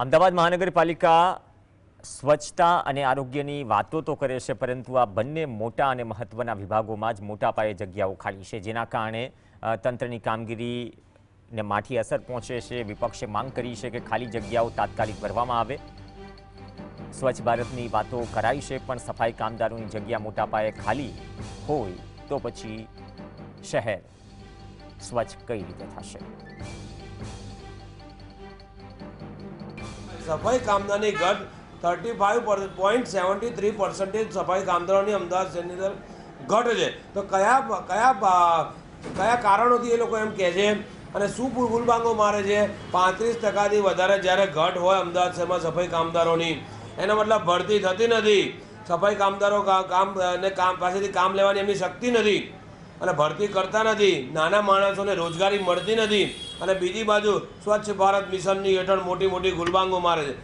અમદાવાદ મહાનગરપાલિકા સ્વચ્છતા અને આરોગ્યની વાતો તો કરે છે, પરંતુ આ બંને મોટા અને મહત્વના વિભાગોમાં જ મોટા પાયે જગ્યાઓ ખાલી છે, જેના કારણે તંત્રની કામગીરીને માઠી અસર પહોંચે છે। વિપક્ષે માંગ કરી છે કે ખાલી જગ્યાઓ તાત્કાલિક ભરવામાં આવે। સ્વચ્છ ભારતની વાતો કરાઈ છે, પણ સફાઈ કામદારોની જગ્યા મોટા પાયે ખાલી હોય તો પછી શહેર સ્વચ્છ કઈ રીતે થશે? સફાઈ કામદારની ઘટ 35.73% સફાઈ કામદારોની અમદાવાદ શહેરની અંદર ઘટ છે। તો કયા કારણોથી એ લોકો એમ કહે છે અને શું ગુલબાંગો મારે છે? 35%થી વધારે જ્યારે ઘટ હોય અમદાવાદ શહેરમાં સફાઈ કામદારોની, એનો મતલબ ભરતી થતી નથી। સફાઈ કામદારો પાસેથી કામ લેવાની એમની શક્તિ નથી અને ભરતી કરતા નથી। નાના માણસોને રોજગારી મળતી નથી અને બીજી બાજુ સ્વચ્છ ભારત મિશનની હેઠળ મોટી મોટી ગુલબાંગો મારે છે।